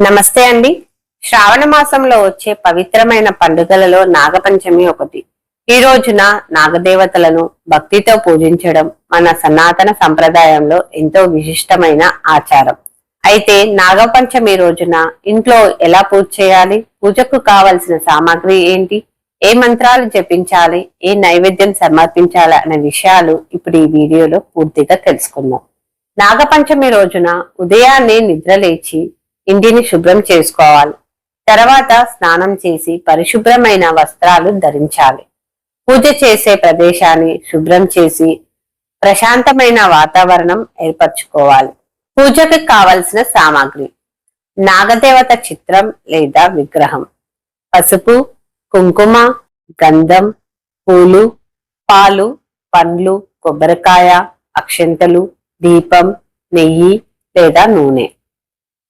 నమస్తే అండి. శ్రావణ మాసంలో వచ్చే పవిత్రమైన పండుగలలో నాగపంచమి ఒకటి. ఈ రోజున నాగదేవతలను భక్తితో పూజించడం మన సనాతన సంప్రదాయంలో ఎంతో విశిష్టమైన ఆచారం. అయితే నాగపంచమి రోజున ఇంట్లో ఎలా పూజ చేయాలి, పూజకు కావలసిన సామాగ్రి ఏంటి, ఏ మంత్రాలు జపించాలి, ఏ నైవేద్యం సమర్పించాలి అనే విషయాలు ఇప్పుడు ఈ వీడియోలో పూర్తిగా తెలుసుకుందాం. నాగపంచమి రోజున ఉదయాన్నే నిద్రలేచి ఇంటిని శుభ్రం చేసుకోవాలి. తర్వాత స్నానం చేసి పరిశుభ్రమైన వస్త్రాలు ధరించాలి. పూజ చేసే ప్రదేశాన్ని శుభ్రం చేసి ప్రశాంతమైన వాతావరణం ఏర్పరచుకోవాలి. పూజకి కావలసిన సామాగ్రి: నాగదేవత చిత్రం లేదా విగ్రహం, పసుపు, కుంకుమ, గంధం, పూలు, పాలు, పండ్లు, కొబ్బరికాయ, అక్షంతలు, దీపం, నెయ్యి లేదా నూనె,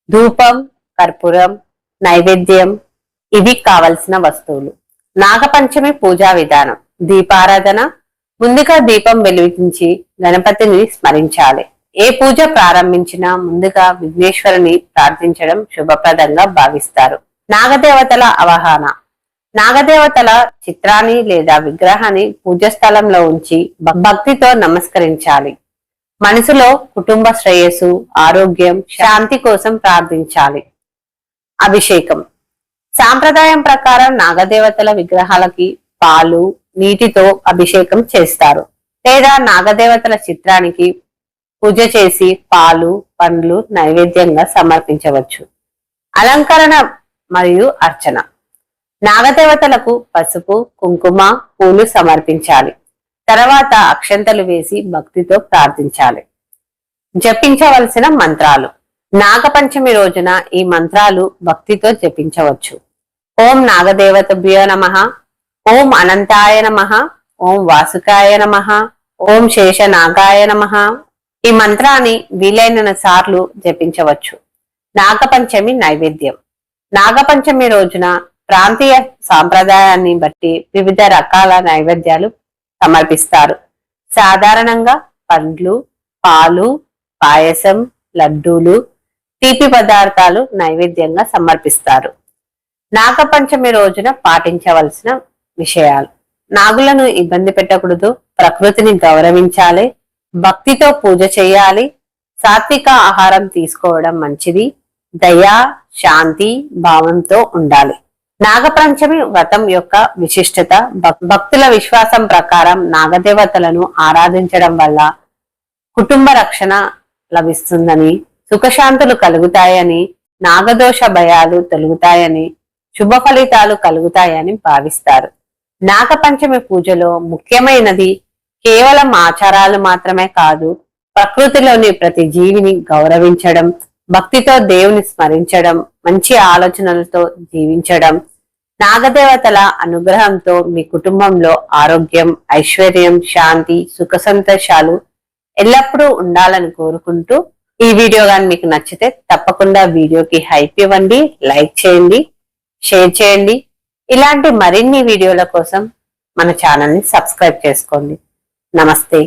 ధూపం, కర్పూరం, నైవేద్యం. ఇవి కావలసిన వస్తువులు. నాగపంచమి పూజా విధానం: దీపారాధన. ముందుగా దీపం వెలిగించి గణపతిని స్మరించాలి. ఏ పూజ ప్రారంభించినా ముందుగా విఘ్నేశ్వరుని ప్రార్థించడం శుభప్రదంగా భావిస్తారు. నాగదేవతల అవగాహన: నాగదేవతల చిత్రాన్ని లేదా విగ్రహాన్ని పూజ స్థలంలో ఉంచి భక్తితో నమస్కరించాలి. మనసులో కుటుంబ శ్రేయస్సు, ఆరోగ్యం, శాంతి కోసం ప్రార్థించాలి. అభిషేకం: సాంప్రదాయం ప్రకారం నాగదేవతల విగ్రహాలకి పాలు, నీటితో అభిషేకం చేస్తారు. లేదా నాగదేవతల చిత్రానికి పూజ చేసి పాలు, పండ్లు నైవేద్యంగా సమర్పించవచ్చు. అలంకరణ మరియు అర్చన: నాగదేవతలకు పసుపు, కుంకుమ, పూలు సమర్పించాలి. తర్వాత అక్షంతలు వేసి భక్తితో ప్రార్థించాలి. జపించవలసిన మంత్రాలు: నాగపంచమి రోజున ఈ మంత్రాలు భక్తితో జపించవచ్చు. ఓం నాగదేవతభ్యో నమః, ఓం అనంతాయ నమః, ఓం వాసుకాయ నమః, ఓం శేషనాగాయ నమః. ఈ మంత్రాన్ని వీలైన సార్లు జపించవచ్చు. నాగపంచమి నైవేద్యం: నాగపంచమి రోజున ప్రాంతీయ సాంప్రదాయాన్ని బట్టి వివిధ రకాల నైవేద్యాలు సమర్పిస్తారు. సాధారణంగా పండ్లు, పాలు, పాయసం, లడ్డూలు, తీపి పదార్థాలు నైవేద్యంగా సమర్పిస్తారు. నాగపంచమి రోజున పాటించవలసిన విషయాలు: నాగులను ఇబ్బంది పెట్టకూడదు, ప్రకృతిని గౌరవించాలి, భక్తితో పూజ చేయాలి, సాత్విక ఆహారం తీసుకోవడం మంచిది, దయా, శాంతి భావంతో ఉండాలి. నాగపంచమి వ్రతం యొక్క విశిష్టత: భక్తుల విశ్వాసం ప్రకారం నాగదేవతలను ఆరాధించడం వల్ల కుటుంబ రక్షణ లభిస్తుందని, సుఖశాంతులు కలుగుతాయని, నాగదోష భయాలు తొలుగుతాయని, శుభ ఫలితాలు కలుగుతాయని భావిస్తారు. నాగపంచమి పూజలో ముఖ్యమైనది కేవలం ఆచారాలు మాత్రమే కాదు, ప్రకృతిలోని ప్రతి జీవిని గౌరవించడం, భక్తితో దేవుని స్మరించడం, మంచి ఆలోచనలతో జీవించడం. నాగదేవతల అనుగ్రహంతో మీ కుటుంబంలో ఆరోగ్యం, ఐశ్వర్యం, శాంతి, సుఖ సంతోషాలు ఎల్లప్పుడూ ఉండాలని కోరుకుంటూ, ఈ వీడియో కానీ మీకు నచ్చితే తప్పకుండా వీడియోకి హైప్ ఇవ్వండి, లైక్ చేయండి, షేర్ చేయండి. ఇలాంటి మరిన్ని వీడియోల కోసం మన ఛానల్ని సబ్స్క్రైబ్ చేసుకోండి. నమస్తే.